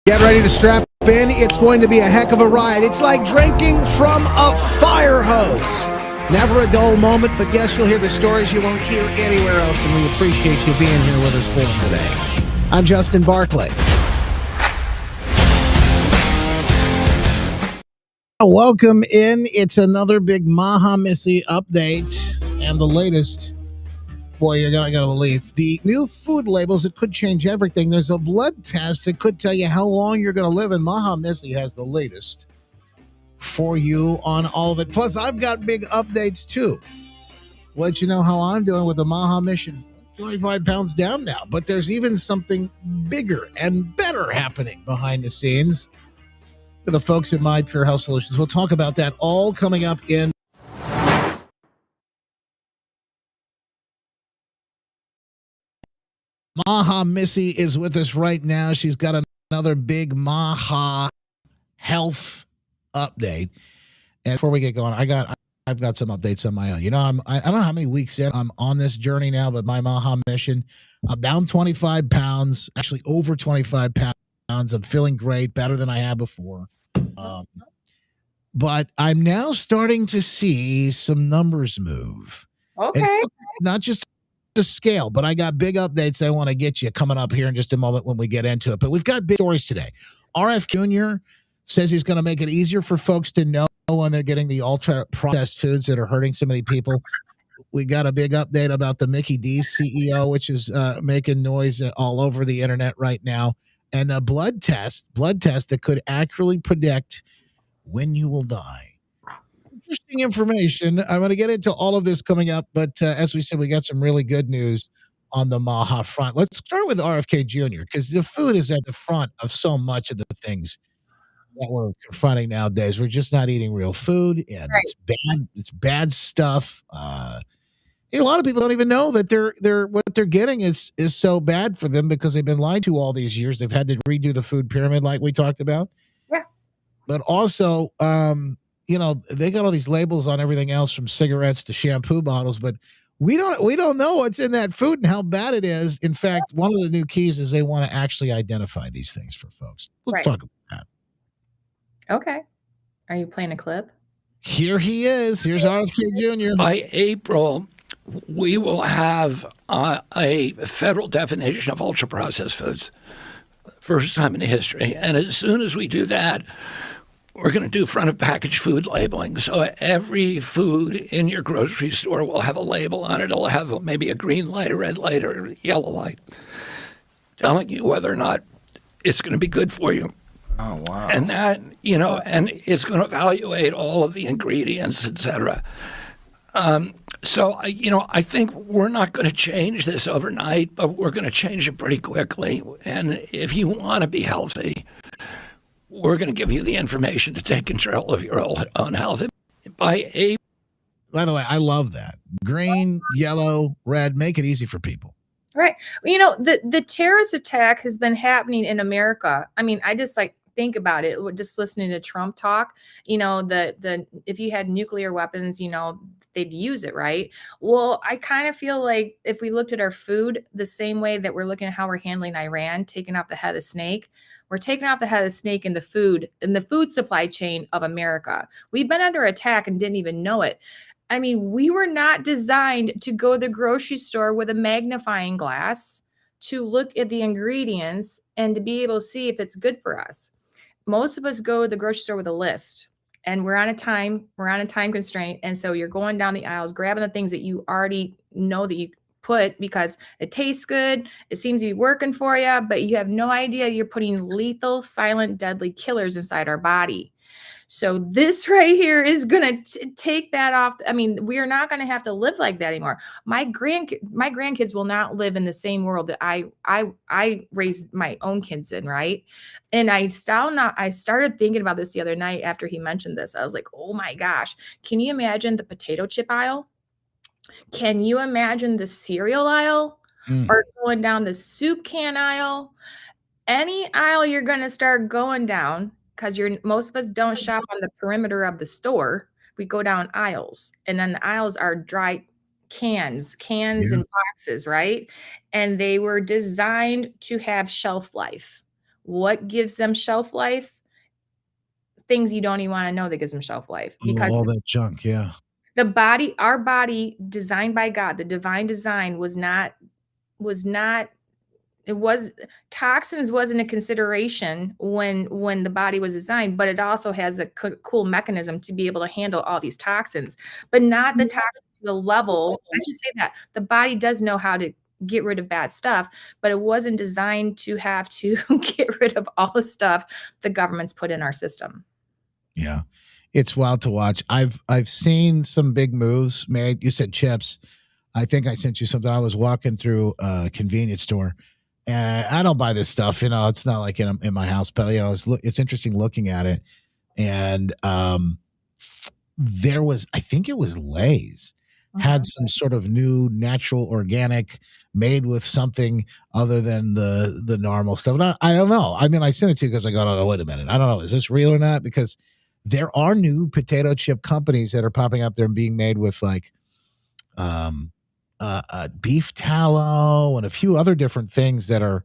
Get ready to strap in. It's going to be a heck of a ride. It's like drinking from a fire hose. Never a dull moment, but yes, you'll hear the stories you won't hear anywhere else, and we appreciate you being here with us for them today. I'm Justin Barclay. Welcome in. It's another big MAHA Missy update, and the latest. Boy, you're going to believe the new food labels. It could change everything. There's a blood test that could tell you how long you're going to live, and MAHA Missy has the latest for you on all of it. Plus, I've got big updates too. Let you know how I'm doing with the MAHA mission. 25 pounds down now, but there's even something bigger and better happening behind the scenes with the folks at My Pure Health Solutions. We'll talk about that all coming up in MAHA Missy is with us right now. She's got another big MAHA health update. And before we get going, I've got some updates on my own. You know, I don't know how many weeks in I'm on this journey now, but my MAHA mission, I'm down 25 pounds, actually over 25 pounds. I'm feeling great, better than I had before. But I'm now starting to see some numbers move. Okay. And not just the scale, but I got big updates I want to get you coming up here in just a moment when we get into it. But we've got big stories today. RF Jr. says he's going to make it easier for folks to know when they're getting the ultra processed foods that are hurting so many people. We got a big update about the Mickey D's CEO, which is making noise all over the internet right now, and a blood test that could accurately predict when you will die. Interesting information. I'm going to get into all of this coming up, but as we said, we got some really good news on the MAHA front. Let's start with RFK Jr. because the food is at the front of so much of the things that we're confronting nowadays. We're just not eating real food, and Right. it's bad. It's bad stuff. A lot of people don't even know that they're what they're getting is so bad for them because they've been lied to all these years. They've had to redo the food pyramid like we talked about. Yeah. But also, they got all these labels on everything else from cigarettes to shampoo bottles, but we don't know what's in that food and how bad it is. In fact, one of the new keys is they want to actually identify these things for folks. Let's Right. talk about that. Okay. Are you playing a clip? Here he is. Here's RFK Jr. By April, we will have a federal definition of ultra-processed foods. First time in history. And as soon as we do that, we're going to do front-of-package food labeling. So every food in your grocery store will have a label on it. It'll have maybe a green light, a red light, or a yellow light telling you whether or not it's going to be good for you. Oh, wow. And that, and it's going to evaluate all of the ingredients, et cetera. I think we're not going to change this overnight, but we're going to change it pretty quickly. And if you want to be healthy, we're going to give you the information to take control of your own health. By the way, I love that. Green, yellow, red, make it easy for people. Right. The terrorist attack has been happening in America. I mean, I just think about it, just listening to Trump talk, if you had nuclear weapons, they'd use it, right? Well, I kind of feel like if we looked at our food the same way that we're looking at how we're handling Iran, taking off the head of the snake, we're taking off the head of the snake in the food supply chain of America. We've been under attack and didn't even know it. I mean, we were not designed to go to the grocery store with a magnifying glass to look at the ingredients and to be able to see if it's good for us. Most of us go to the grocery store with a list, and we're on a time constraint. And so you're going down the aisles, grabbing the things that you already know that you put because it tastes good. It seems to be working for you, but you have no idea you're putting lethal, silent, deadly killers inside our body. So this right here is going to take that off. I mean, we are not going to have to live like that anymore. My grandkids will not live in the same world that I raised my own kids in, right? And I started thinking about this the other night after he mentioned this. I was like, oh my gosh, can you imagine the potato chip aisle? Can you imagine the cereal aisle? Or going down the soup can aisle? Any aisle you're going to start going down, because most of us don't shop on the perimeter of the store. We go down aisles, and then the aisles are dry cans and boxes, right? And they were designed to have shelf life. What gives them shelf life? Things you don't even want to know that gives them shelf life, because All that junk. Yeah. the body, our body, designed by God, the divine design was not it was toxins wasn't a consideration when the body was designed, but it also has a cool mechanism to be able to handle all these toxins, but not the toxins to the level. I should say that the body does know how to get rid of bad stuff, but it wasn't designed to have to get rid of all the stuff the government's put in our system. Yeah. It's wild to watch. I've seen some big moves made. You said chips. I think I sent you something. I was walking through a convenience store, and I don't buy this stuff. It's not like in my house, but it's interesting looking at it. And there was, I think it was Lay's, had some sort of new natural organic made with something other than the normal stuff. I don't know. I mean, I sent it to you because I go, oh, wait a minute. I don't know. Is this real or not? Because there are new potato chip companies that are popping up there and being made with like beef tallow and a few other different things that are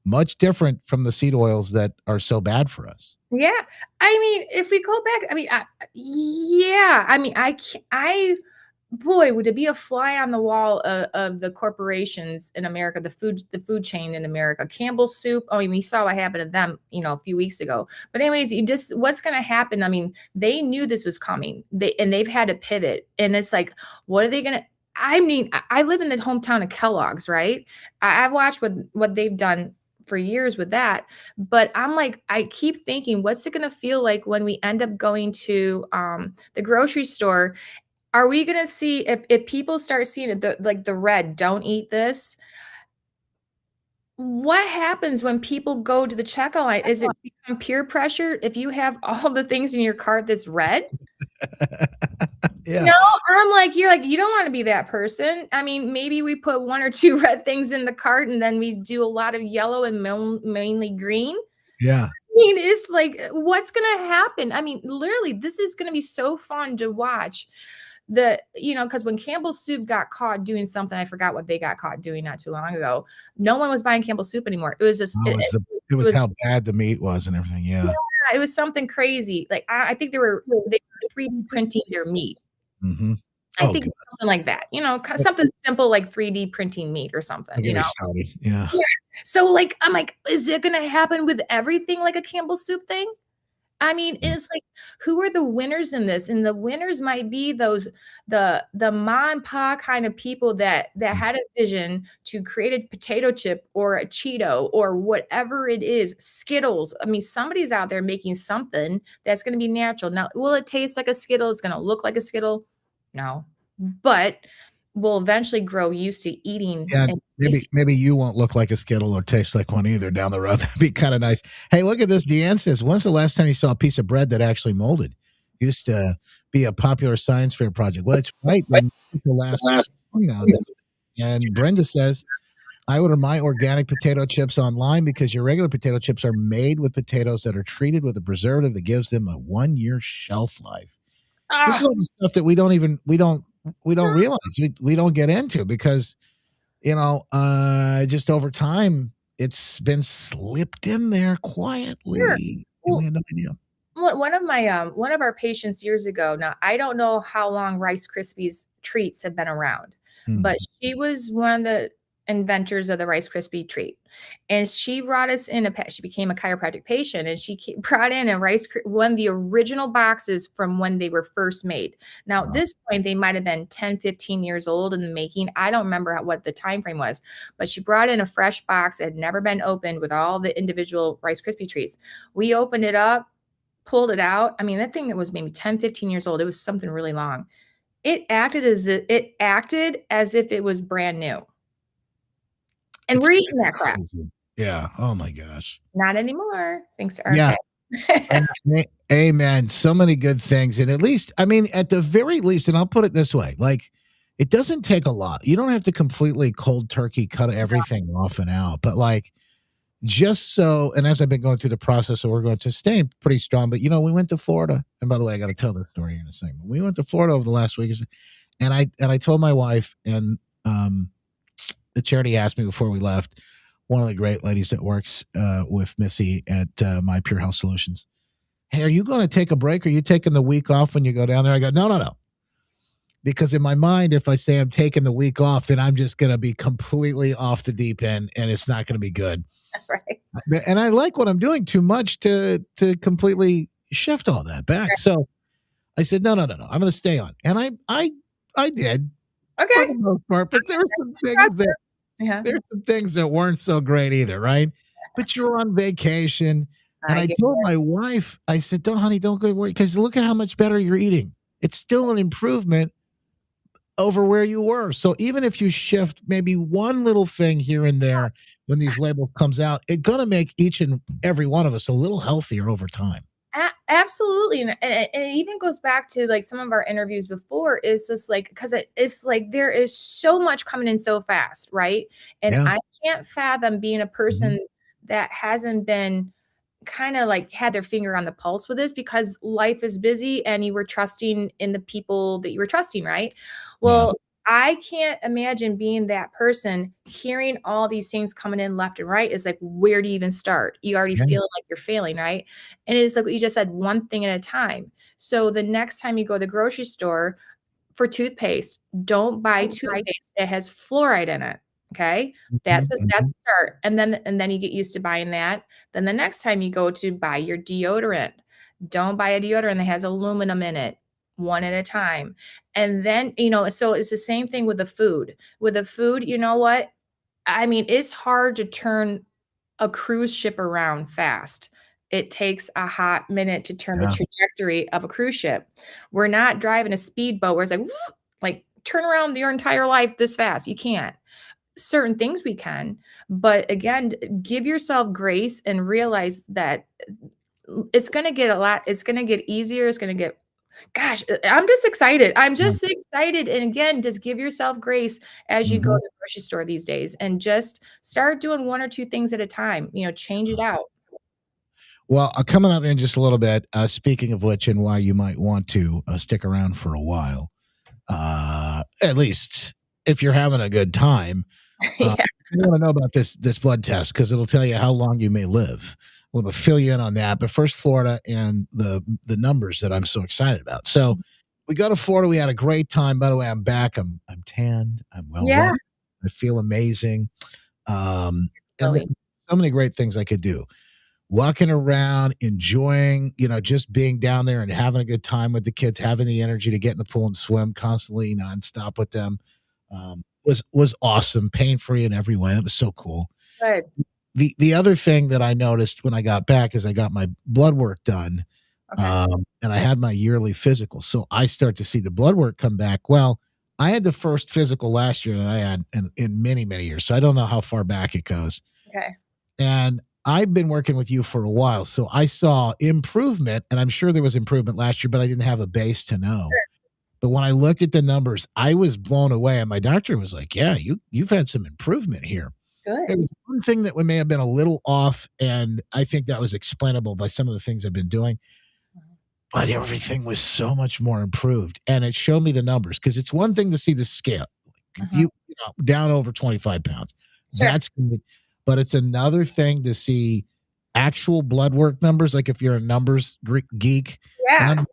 much different from the seed oils that are so bad for us. Yeah. I mean, if we go back, I mean, yeah, I mean, boy, would it be a fly on the wall of the corporations in America, the food chain in America. Campbell's Soup. I mean, we saw what happened to them, a few weeks ago. But anyways, what's going to happen? I mean, they knew this was coming. They've had to pivot, and it's like, what are they going to? I mean, I live in the hometown of Kellogg's, right? I've watched what they've done for years with that, but I'm like, I keep thinking, what's it going to feel like when we end up going to the grocery store? Are we gonna see if people start seeing it, the red, "Don't eat this"? What happens when people go to the checkout line? Is it become peer pressure if you have all the things in your cart that's red? Yeah. No, I'm like, you're like, you don't wanna be that person. I mean, maybe we put 1 or 2 red things in the cart, and then we do a lot of yellow and mainly green. Yeah. I mean, it's like, what's gonna happen? I mean, literally, this is gonna be so fun to watch. Because when Campbell's Soup got caught doing something, I forgot what they got caught doing not too long ago. No one was buying Campbell's Soup anymore. It was just It was how bad the meat was and everything. Yeah. it was something crazy. Like I think they were 3D printing their meat. Mm-hmm. I think it's something like that. Something simple like 3D printing meat or something. Yeah. Yeah. So like I'm like, is it gonna happen with everything like a Campbell's Soup thing? I mean, it's like, who are the winners in this? And the winners might be the ma and pa kind of people that had a vision to create a potato chip or a Cheeto or whatever it is, Skittles. I mean, somebody's out there making something that's going to be natural. Now, will it taste like a Skittle? It's going to look like a Skittle? No, but we'll eventually grow used to eating. Yeah, maybe you won't look like a Skittle or taste like one either down the road. That'd be kind of nice. Hey, look at this. Deanne says, when's the last time you saw a piece of bread that actually molded? Used to be a popular science fair project. Well, it's right. And Brenda says, I order my organic potato chips online because your regular potato chips are made with potatoes that are treated with a preservative that gives them a 1-year shelf life. This is all the stuff that we don't realize, we don't get into because just over time it's been slipped in there quietly. Sure. We had no idea. One of our patients years ago, now I don't know how long Rice Krispies treats have been around, but she was one of the inventors of the Rice Krispie treat. And she brought us in she became a chiropractic patient, and she brought in one of the original boxes from when they were first made. Now, at this point, they might have been 10, 15 years old in the making. I don't remember what the time frame was, but she brought in a fresh box that had never been opened with all the individual Rice Krispie treats. We opened it up, pulled it out. I mean, that thing that was maybe 10, 15 years old. It was something really long. It acted as if it was brand new. And we're eating that crap. Yeah. Oh my gosh. Not anymore. Thanks to RK. Yeah. Amen. So many good things. And at the very least, and I'll put it this way, like, it doesn't take a lot. You don't have to completely cold turkey cut everything off and out, but like, just so, and as I've been going through the process, so we're going to stay pretty strong, but we went to Florida. And by the way, I got to tell this story in a second. We went to Florida over the last week, and I told my wife, and the charity asked me before we left, one of the great ladies that works with Missy at My Pure Health Solutions. Hey, are you going to take a break? Are you taking the week off when you go down there? I go, no, no, no. Because in my mind, if I say I'm taking the week off, then I'm just going to be completely off the deep end and it's not going to be good. Right. And I like what I'm doing too much to completely shift all that back. Right. So I said, no, no, no, no. I'm going to stay on. And I did for Okay. the most part, but there were some things Impressive. Yeah. there's some things that weren't so great either, right? But you're on vacation. And I I get told it. my wife, I said, don't, honey, don't go worry, because look at how much better you're eating. It's still an improvement over where you were. So even if you shift maybe one little thing here and there when these labels comes out, it's going to make each and every one of us a little healthier over time. Absolutely, and it even goes back to like some of our interviews before. Is just like because it's like there is so much coming in so fast, right? And Yeah. I can't fathom being a Mhm. person that hasn't been kind of like had their finger on the pulse with this because life is busy and you were trusting in the people that you were trusting, right? Yeah. Well, I can't imagine being that person hearing all these things coming in left and right. Is like, where do you even start? You already Yeah. feel like you're failing, right? And it's like what you just said, one thing at a time. So the next time you go to the grocery store, for toothpaste, don't buy toothpaste that has fluoride in it, okay? Mhm. That's Mhm. the start, and then you get used to buying that. Then the next time you go to buy your deodorant, don't buy a deodorant that has aluminum in it, one at a time. And then, so it's the same thing with the food. With the food, you know what? I mean, it's hard to turn a cruise ship around fast. It takes a hot minute to turn the Yeah. trajectory of a cruise ship. We're not driving a speedboat where it's like, like turn around your entire life this fast. You can't. Certain things we can, but again, give yourself grace and realize that it's going to get it's going to get easier. It's going to get, gosh, I'm just excited. I'm Yeah. just excited. And again, just give yourself grace as you go Mhm. to the grocery store these days and just start doing one or two things at a time, change it out. Well, coming up in just a little bit, speaking of which, and why you might want to stick around for a while, at least if you're having a good time. Uh, Yeah. I want to know about this blood test because it'll tell you how long you may live. We'll fill you in on that. But first, Florida and the numbers that I'm so excited about. So we go to Florida. We had a great time. By the way, I'm back. I'm tanned. I'm well Yeah. rested. I feel amazing. And Really. so many great things I could do. Walking around, enjoying, just being down there and having a good time with the kids, having the energy to get in the pool and swim constantly, nonstop with them, was awesome, pain free in every way. It was so cool. Good. The other thing that I noticed when I got back is I got my blood work done, Okay. and I had my yearly physical. So I start to see the blood work come back. Well, I had the first physical last year that I had in many, many years. So I don't know how far back it goes. Okay. And I've been working with you for a while. So I saw improvement, and I'm sure there was improvement last year, but I didn't have a base to know. But when I looked at the numbers, I was blown away. And my doctor was like, yeah, you've had some improvement here. There Good. was one thing that may have been a little off, and I think that was explainable by some of the things I've been doing, but everything was so much more improved. And it showed me the numbers because it's one thing to see the scale, Uh-huh. down over 25 pounds. Sure. That's good. But it's another thing to see actual blood work numbers. Like if you're a numbers geek, and Yeah. I'm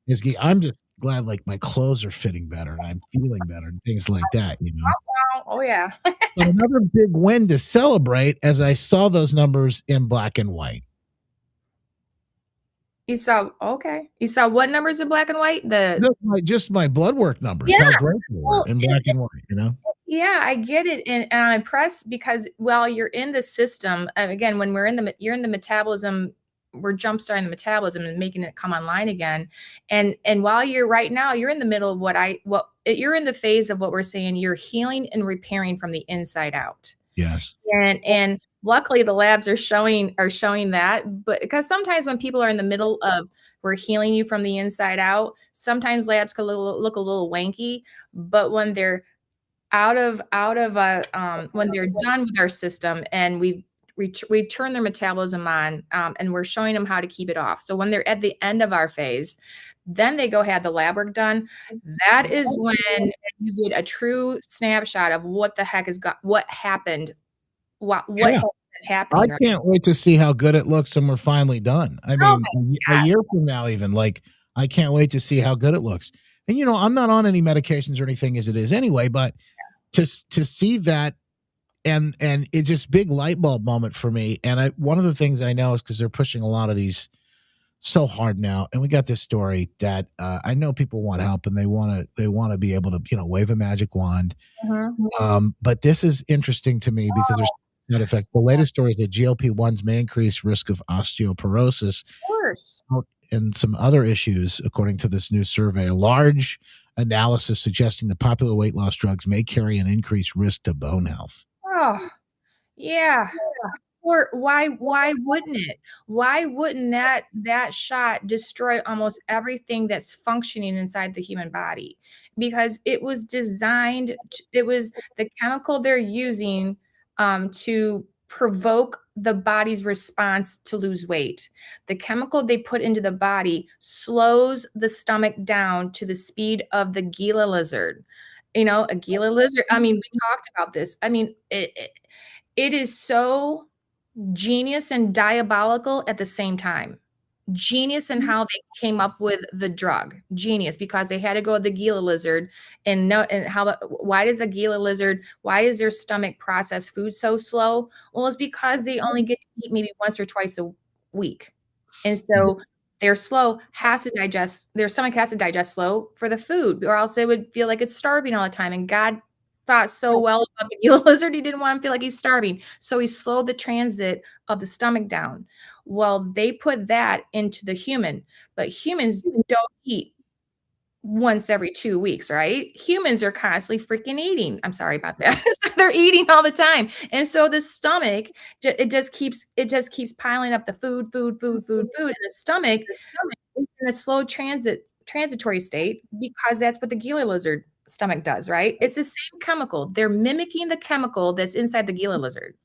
this geek, I'm just glad like my clothes are fitting better and I'm feeling better and things like that. Wow. Oh yeah. But another big win to celebrate as I saw those numbers in black and white. You saw what numbers in black and white? The Just my blood work numbers, Yeah. how great they were Well, in black and white. yeah, I get it, and I'm impressed because while you're in the system, again, when you're in the metabolism, we're jumpstarting the metabolism and making it come online again. And while you're right now, you're in the middle of you're in the phase of what we're saying, you're healing and repairing from the inside out. Yes. And luckily the labs are showing that, but because sometimes when people are in the middle of we're healing you from the inside out, sometimes labs can look a little wanky, but when they're when they're done with our system and we turn their metabolism on, and we're showing them how to keep it off. So when they're at the end of our phase, then they go have the lab work done. That is when you get a true snapshot of what the heck what happened what has been I happening, right? can't wait to see how good it looks when we're finally done. I Oh mean, my a God. year from now, even like, I can't wait to see how good it looks. And I'm not on any medications or anything as it is anyway, but to see that, and it's just big light bulb moment for me. And one of the things I know is because they're pushing a lot of these so hard now, and we got this story that I know people want help and they want to be able to wave a magic wand. Mhm. But this is interesting to me because there's side effects. The latest story is that GLP-1s may increase risk of osteoporosis Of course. and some other issues, according to this new survey. A large analysis suggesting that popular weight loss drugs may carry an increased risk to bone health. Oh, yeah. Or why wouldn't it? Why wouldn't that shot destroy almost everything that's functioning inside the human body? Because it was designed it was the chemical they're using to provoke the body's response to lose weight. The chemical they put into the body slows the stomach down to the speed of the Gila lizard. A Gila lizard, I mean, we talked about this. I mean, it is so genius and diabolical at the same time. Genius in how they came up with the drug. Genius, because they had to go with the Gila lizard and know and why does a Gila lizard, why does their stomach process food so slow? Well, it's because they only get to eat maybe once or twice a week. And so their stomach has to digest slow for the food, or else they would feel like it's starving all the time. And God thought so well about the Gila lizard, he didn't want him to feel like he's starving. So he slowed the transit of the stomach down. Well, they put that into the human, but humans don't eat once every 2 weeks, right? Humans are constantly freaking eating. I'm sorry about that. They're eating all the time. And so the stomach, it just keeps piling up the food, and the stomach is in a slow transitory state because that's what the Gila lizard stomach does, right? It's the same chemical. They're mimicking the chemical that's inside the Gila lizard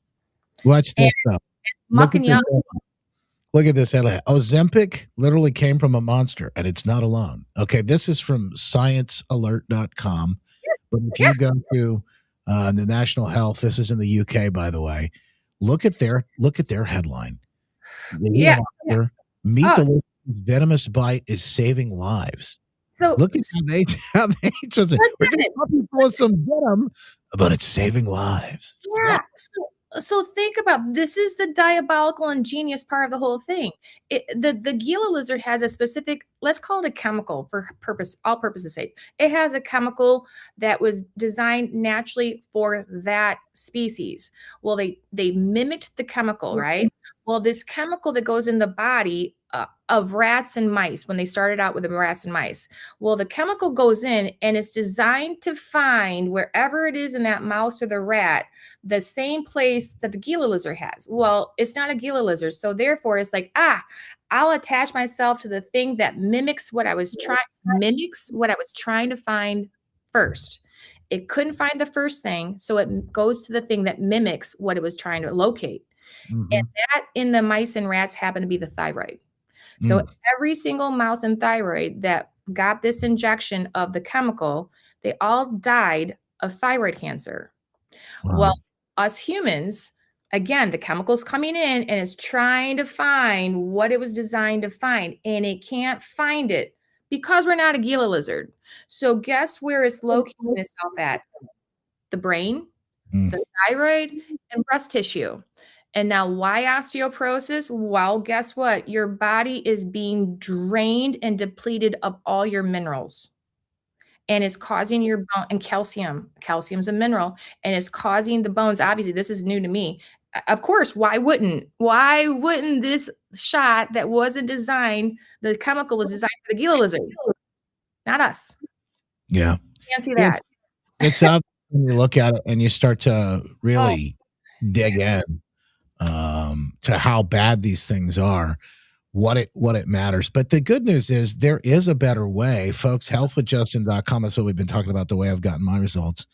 Watch and this stuff. Look at mucking you this. up. Look at this headline. Ozempic literally came from a monster, and it's not alone. Okay, this is from sciencealert.com. But if Yeah. you go to the National Health, this is in the UK, by the way. Look at their headline. The lead Yeah. author, meet Oh, the listeners, venomous bite is saving lives. so Look at how they just say, we're going to listen. help you with some venom, but it's saving lives. It's Yeah. great. So think about this is the diabolical and genius part of the whole thing. The Gila lizard has a specific, let's call it a chemical for all purposes sake. It has a chemical that was designed naturally for that species. Well, they mimicked the chemical, right? Well, this chemical that goes in the body of rats and mice when they started out with the rats and mice. Well, the chemical goes in and it's designed to find wherever it is in that mouse or the rat the same place that the Gila lizard has. Well, it's not a Gila lizard. So therefore it's like, I'll attach myself to the thing that mimics what I was trying to find first. It couldn't find the first thing, so it goes to the thing that mimics what it was trying to locate. And Mhm. that in the mice and rats happened to be the thyroid. So Mm. every single mouse and thyroid that got this injection of the chemical, they all died of thyroid cancer. Wow. Well, us humans, again, the chemical's coming in and it's trying to find what it was designed to find, and it can't find it because we're not a Gila lizard. So guess where it's locating itself at? The brain, Mm. the thyroid, and breast tissue. And now why osteoporosis? Well, guess what? Your body is being drained and depleted of all your minerals and it's causing your bone and calcium's a mineral, and it's causing the bones, obviously, this is new to me. Of course, why wouldn't this shot that wasn't designed, the chemical was designed for the Gila lizard, not us. Yeah. Can't see that. It's up when you look at it and you start to Oh, really dig in to how bad these things are, what it matters. But the good news is there is a better way. Folks, healthwithjustin.com. That's what we've been talking about, the way I've gotten my results.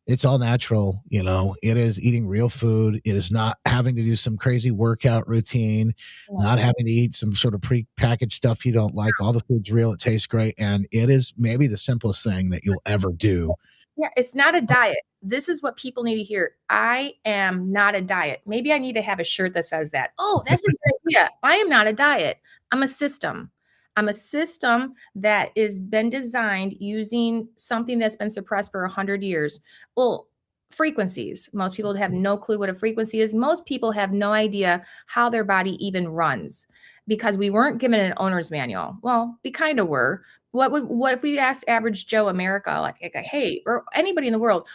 It's all natural, It is eating real food. It is not having to do some crazy workout routine, not yeah. having to eat some sort of pre-packaged stuff you don't like. All the food's real. It tastes great. And it is maybe the simplest thing that you'll ever do Yeah, it's not a diet. This is what people need to hear. I am not a diet. Maybe I need to have a shirt that says that. Oh, that's a good idea. I am not a diet. I'm a system. I'm a system that is been designed using something that's been suppressed for 100 years. Well, frequencies. Most people have no clue what a frequency is. Most people have no idea how their body even runs because we weren't given an owner's manual. Well, we kind of were. What if we asked average Joe America, like, hey, or anybody in the world,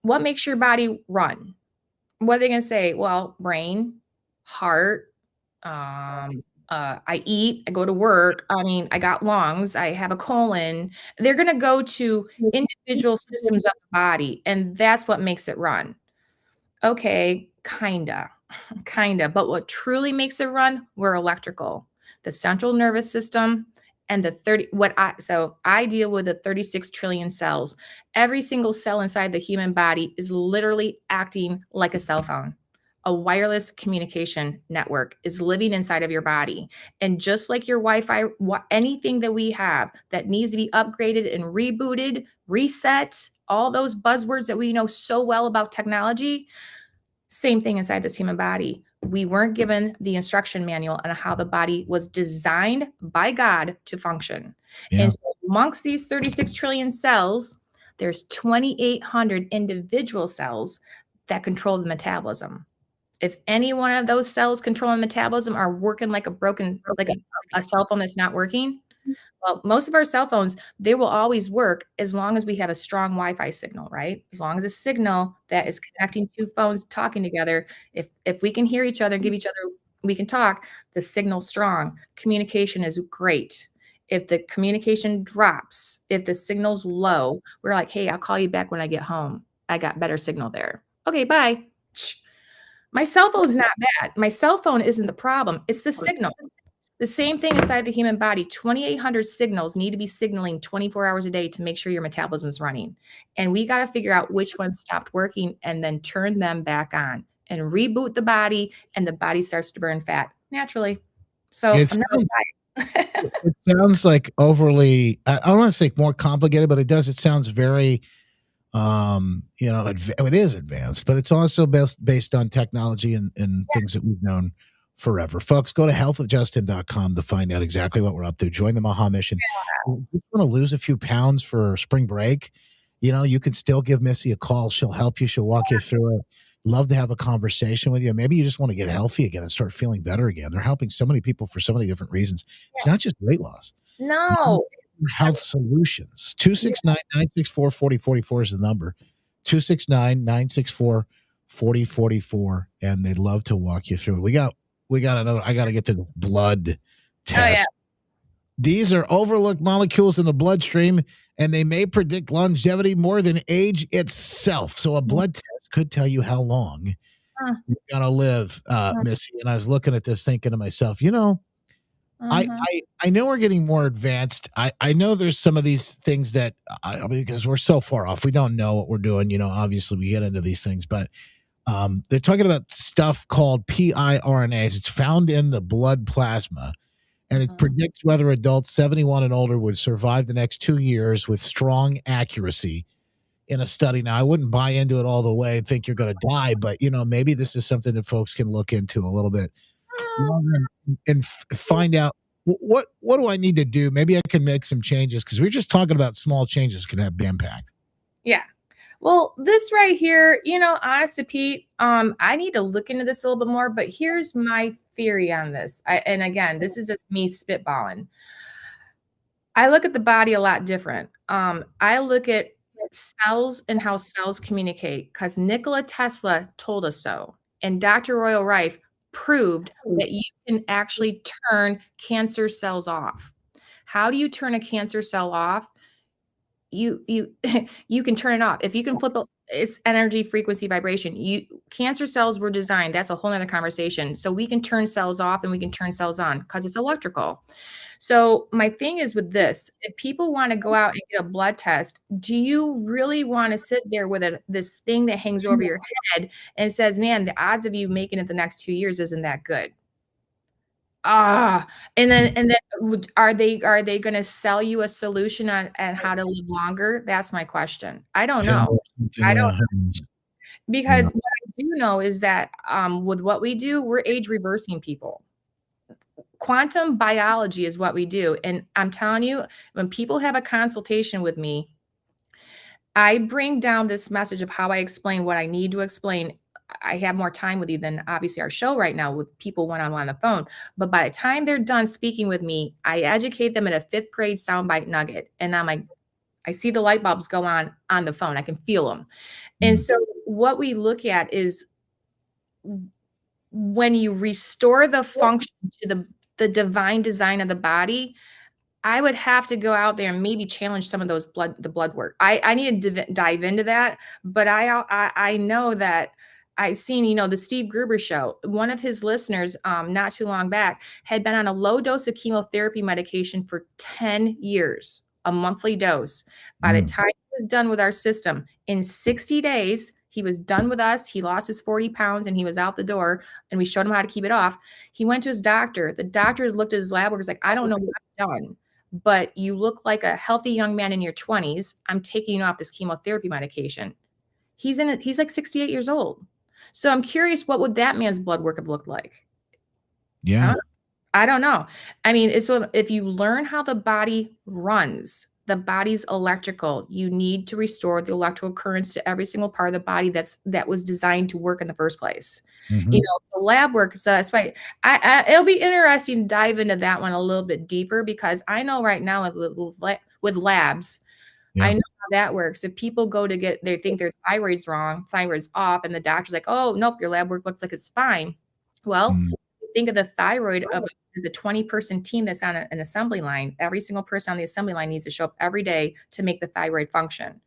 what makes your body run? What are they gonna say? Well, brain, heart, I eat, I go to work. I mean, I got lungs, I have a colon. They're gonna go to individual systems of the body, and that's what makes it run. Okay, kinda, kinda, but what truly makes it run, we're electrical. The central nervous system and the 30 what I so I deal with the 36 trillion cells. Every single cell inside the human body is literally acting like a cell phone. A wireless communication network is living inside of your body. And just like your Wi-Fi, anything that we have that needs to be upgraded and rebooted, reset, all those buzzwords that we know so well about technology, same thing inside this human body. We weren't given the instruction manual on how the body was designed by God to function. Yeah. And so amongst these 36 trillion cells, there's 2,800 individual cells that control the metabolism. If any one of those cells controlling metabolism are working like a cell phone that's not working, well, most of our cell phones, they will always work as long as we have a strong Wi-Fi signal, right? As long as a signal that is connecting two phones talking together, if we can hear each other and give each other we can talk, the signal's strong. Communication is great. If the communication drops, if the signal's low, we're like, "Hey, I'll call you back when I get home. I got better signal there." "Okay, bye." My cell phone's not bad. My cell phone isn't the problem, it's the signal. The same thing inside the human body. 2,800 signals need to be signaling 24 hours a day to make sure your metabolism is running. And we got to figure out which ones stopped working and then turn them back on and reboot the body, and the body starts to burn fat naturally. So It's I'm not a diet. it sounds like overly, I don't want to say more complicated, but it does. It sounds very, it is advanced, but it's also based on technology and things that we've known forever. Folks, go to healthwithjustin.com to find out exactly what we're up to. Join the MAHA mission. If you want to lose a few pounds for spring break, you can still give Missy a call. She'll help you. She'll walk you through it. Love to have a conversation with you. Maybe you just want to get healthy again and start feeling better again. They're helping so many people for so many different reasons. It's not just weight loss. No. Health solutions. 269-964-4044 is the number. 269-964-4044. And they'd love to walk you through it. We got another. I got to get to the blood test. Oh, yeah. These are overlooked molecules in the bloodstream, and they may predict longevity more than age itself. So a blood test could tell you how long you're going to live, Missy. And I was looking at this thinking to myself, I know we're getting more advanced. I know there's some of these things that because we're so far off, we don't know what we're doing. Obviously we get into these things, but they're talking about stuff called piRNAs. It's found in the blood plasma, and it predicts whether adults 71 and older would survive the next 2 years with strong accuracy in a study. Now, I wouldn't buy into it all the way and think you're going to die, but maybe this is something that folks can look into a little bit longer and find out what do I need to do? Maybe I can make some changes, because we're just talking about small changes can have impact. Yeah. Well, this right here, honest to Pete, I need to look into this a little bit more, but here's my theory on this. And again, this is just me spitballing. I look at the body a lot different. I look at cells and how cells communicate, because Nikola Tesla told us so. And Dr. Royal Rife proved that you can actually turn cancer cells off. How do you turn a cancer cell off? You you can turn it off. If you can flip its energy, frequency, vibration. Cancer cells were designed. That's a whole nother conversation. So we can turn cells off and we can turn cells on because it's electrical. So my thing is with this, if people want to go out and get a blood test, do you really want to sit there with this thing that hangs over your head and says, man, the odds of you making it the next 2 years isn't that good? Ah, and then are they gonna sell you a solution on how to live longer? That's my question. I don't Yeah, know. or something, I don't yeah, who knows? because Yeah. what I do know is that, with what we do, we're age reversing people. Quantum biology is what we do, and I'm telling you, when people have a consultation with me, I bring down this message of how I explain what I need to explain. I have more time with you than obviously our show right now with people one-on-one on the phone. But by the time they're done speaking with me, I educate them in a fifth grade soundbite nugget. And I'm like, I see the light bulbs go on the phone. I can feel them. And Mm. so what we look at is when you restore the function to the divine design of the body, I would have to go out there and maybe challenge some of those the blood work. I need to dive into that, but I know that I've seen, the Steve Gruber show. One of his listeners, not too long back, had been on a low dose of chemotherapy medication for 10 years, a monthly dose. By the Mm. time he was done with our system, in 60 days, he was done with us. He lost his 40 pounds and he was out the door, and we showed him how to keep it off. He went to his doctor. The doctor looked at his lab work, was like, I don't know what I've done, but you look like a healthy young man in your 20s. I'm taking you off this chemotherapy medication. He's like 68 years old. So I'm curious, what would that man's blood work have looked like? Yeah. I don't know. I mean, if you learn how the body runs, the body's electrical, you need to restore the electrical currents to every single part of the body that was designed to work in the first place. Mhm. So lab work. So that's why it'll be interesting to dive into that one a little bit deeper, because I know right now with labs, Yeah. I know how that works. If people go to they think their thyroid's wrong, thyroid's off, and the doctor's like, oh, nope, your lab work looks like it's fine. Well, Mm. think of the thyroid as a 20-person team that's on an assembly line. Every single person on the assembly line needs to show up every day to make the thyroid function.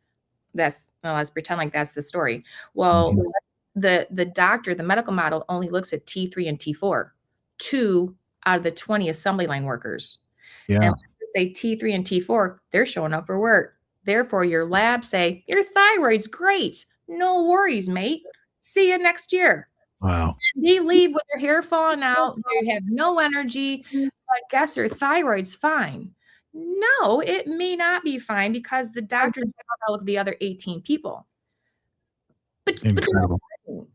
Let's pretend like that's the story. Well, Mhm. the doctor, the medical model only looks at T3 and T4, 2 out of the 20 assembly line workers. Yeah. And let's say T3 and T4, they're showing up for work. Therefore, your lab say, your thyroid's great. No worries, mate. See you next year. Wow. They leave with their hair falling out. They have no energy. I guess their thyroid's fine. No, it may not be fine because the doctors don't look at the other 18 people. But Incredible.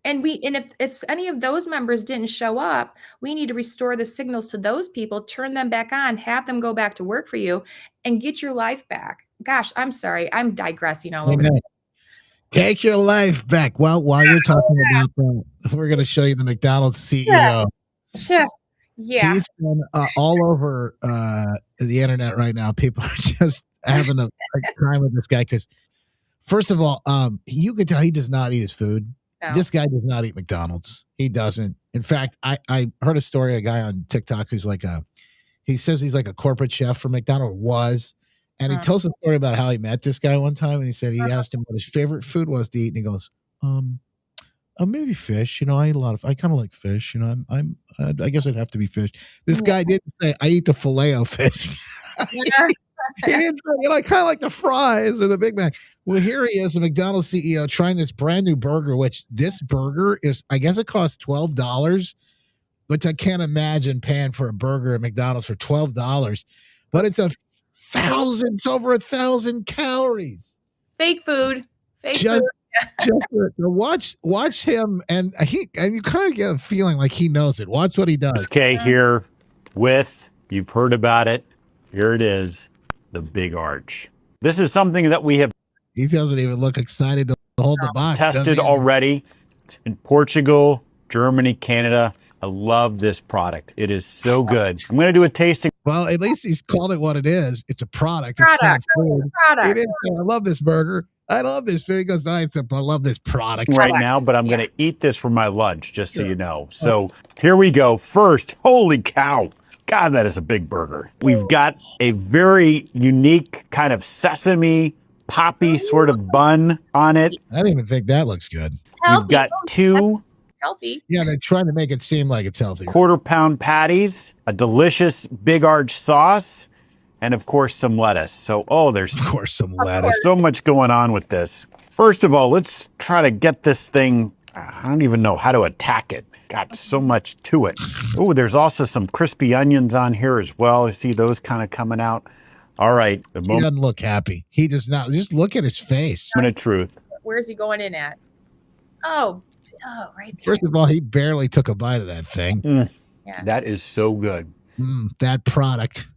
and if any of those members didn't show up, we need to restore the signals to those people, turn them back on, have them go back to work for you, and get your life back. Gosh, I'm sorry. I'm digressing all over. Amen. Take your life back. Well, while you're talking about that, we're going to show you the McDonald's CEO. Sure. Yeah. He's been all over the internet right now. People are just having a time with this guy because, first of all, you can tell he does not eat his food. No. This guy does not eat McDonald's. He doesn't. In fact, I heard a story, a guy on TikTok who's he says he's like a corporate chef for McDonald's, and he tells a story about how he met this guy one time, and he said he asked him what his favorite food was to eat, and he goes, maybe fish. I eat I kind of like fish. I guess it'd have to be fish. This guy didn't say I eat the filet-o-fish. He didn't say, I kind of like the fries or the Big Mac. Well, here he is, the McDonald's CEO, trying this brand new burger, which this burger is, I guess it costs $12, which I can't imagine paying for a burger at McDonald's for $12. But it's over 1,000 calories. Fake food. Food. Watch him, and you kind of get a feeling like he knows it. Watch what he does. Okay, here you've heard about it. Here it is, the Big Arch. This is something that we have. He doesn't even look excited to hold the box. Tested already. It's in Portugal, Germany, Canada. I love this product. It is so good. I'm going to do a tasting. Well, at least he's called it what it is. It's a product. It's not food. He didn't say, I love this burger. I love this food. He goes, I love this product right now, but I'm going to eat this for my lunch, just so you know. So here we go. First, holy cow. God, that is a big burger. We've got a very unique kind of sesame poppy sort of bun on it. I don't even think that looks good. Healthy. We've got 2 healthy. Yeah, they're trying to make it seem like it's healthy. quarter-pound patties, a delicious Big Arch sauce, and of course some lettuce. So, there's Of course, some lettuce. so much going on with this. First of all, let's try to get this thing. I don't even know how to attack it. got so much to it. Oh, there's also some crispy onions on here as well. I see those kind of coming out. All right. The He moment doesn't look happy. He does not. Just look at his face. of truth. Where's he going in at? Oh, right there. First of all, he barely took a bite of that thing. Yeah. That is so good. That product.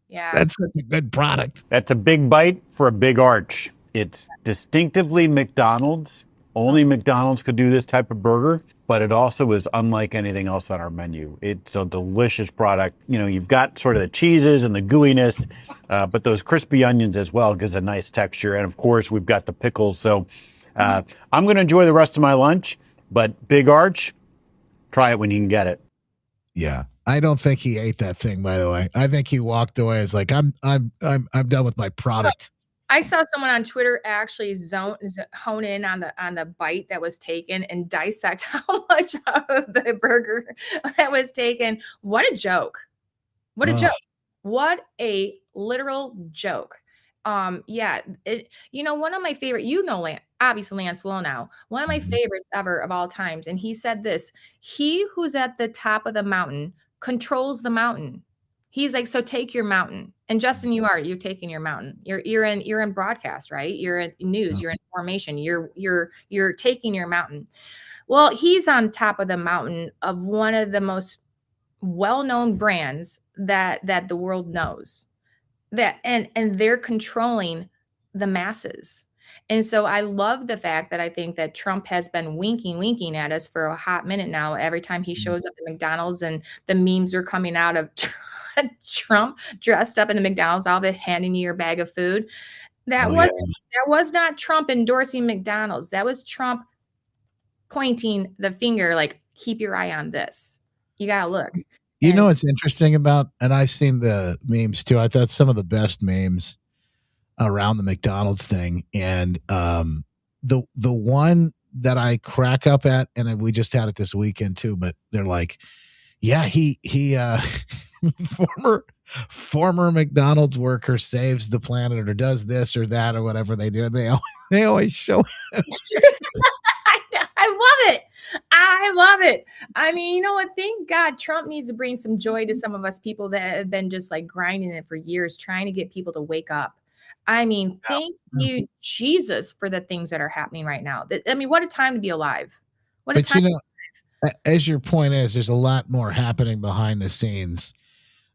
Yeah. That's such a good product. That's a big bite for a big arch. It's distinctively McDonald's. Only McDonald's could do this type of burger, but it also is unlike anything else on our menu. It's a delicious product. You know, you've got sort of the cheeses and the gooiness, but those crispy onions as well gives a nice texture. And of course, we've got the pickles. So I'm going to enjoy the rest of my lunch, but Big Arch, try it when you can get it. Yeah. I don't think he ate that thing, by the way. I think he walked away as like, I'm done with my product. I saw someone on Twitter actually hone in on the bite that was taken and dissect how much of the burger that was taken. What a joke. What a joke. What a literal joke. Yeah, one of my favorite, obviously Lance will now, one of my favorites ever of all times. And he said this, he who's at the top of the mountain controls the mountain. He's like, so take your mountain. And Justin, you're taking your mountain. You're in broadcast, right? You're in news, you're in information, you're taking your mountain. Well, he's on top of the mountain of one of the most well-known brands that the world knows. And they're controlling the masses. And so I love the fact that I think that Trump has been winking at us for a hot minute now. Every time he shows up at McDonald's and the memes are coming out of Trump dressed up in a McDonald's outfit, handing you your bag of food. That was not Trump endorsing McDonald's. That was Trump pointing the finger, like, keep your eye on this. You gotta look. You know what's interesting about, and I've seen the memes too. I thought some of the best memes around the McDonald's thing, and the one that I crack up at, and we just had it this weekend too. But they're like, yeah, he former McDonald's worker saves the planet or does this or that or whatever they do. They always show it. I love it. I love it. I mean, you know what? Thank God Trump needs to bring some joy to some of us people that have been just like grinding it for years, trying to get people to wake up. I mean, thank you, Jesus, for the things that are happening right now. I mean, what a time to be alive. What a time. As your point is, there's a lot more happening behind the scenes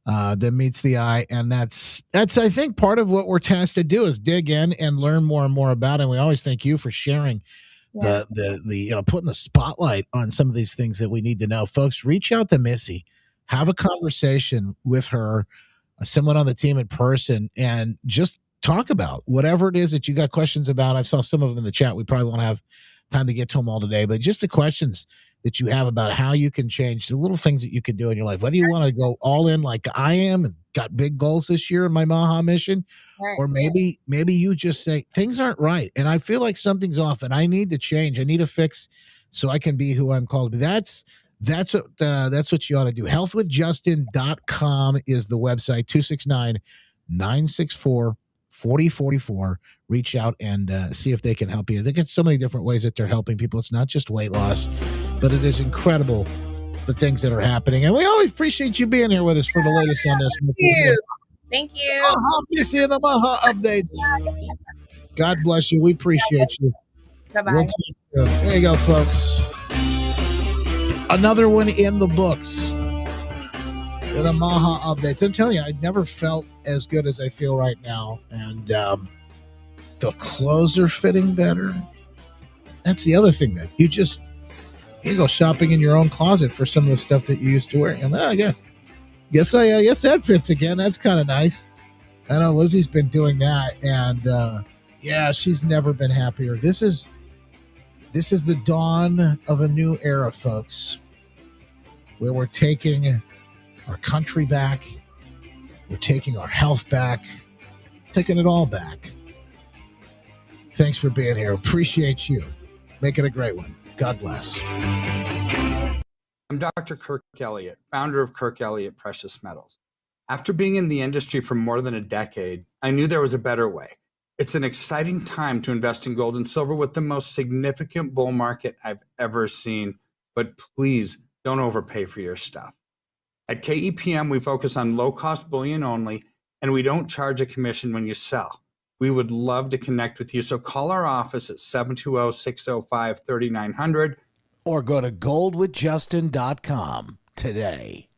that meets the eye. And that's, I think, part of what we're tasked to do is dig in and learn more and more about it. And we always thank you for sharing the putting the spotlight on some of these things that we need to know. Folks, reach out to Missy, have a conversation with her, someone on the team in person, and just talk about whatever it is that you got questions about. I saw some of them in the chat. We probably won't have time to get to them all today, but just the questions that you have about how you can change, the little things that you can do in your life, whether you want to go all in like I am and got big goals this year in my MAHA mission, or maybe you just say things aren't right and I feel like something's off and I need to change. I need to fix so I can be who I'm called to be. That's what you ought to do. Healthwithjustin.com is the website. 269-964-4044. Reach out and see if they can help you. They get so many different ways that they're helping people. It's not just weight loss, but it is incredible the things that are happening. And we always appreciate you being here with us for the latest on this. Thank you. See you in the MAHA updates. God bless you. We appreciate you. Bye-bye. There you go, folks. Another one in the books. The MAHA updates. I'm telling you, I never felt as good as I feel right now. And the clothes are fitting better. That's the other thing that you go shopping in your own closet for some of the stuff that you used to wear. And I guess that fits again. That's kind of nice. I know Lizzie's been doing that, and she's never been happier. This is the dawn of a new era, folks, where we're taking our country back, we're taking our health back, taking it all back. Thanks for being here. Appreciate you. Make it a great one. God bless. I'm Dr. Kirk Elliott, founder of Kirk Elliott Precious Metals. After being in the industry for more than a decade, I knew there was a better way. It's an exciting time to invest in gold and silver with the most significant bull market I've ever seen. But please Don't overpay for your stuff. At KEPM, we focus on low-cost bullion only, and we don't charge a commission when you sell. We would love to connect with you, so call our office at 720-605-3900 or go to goldwithjustin.com today.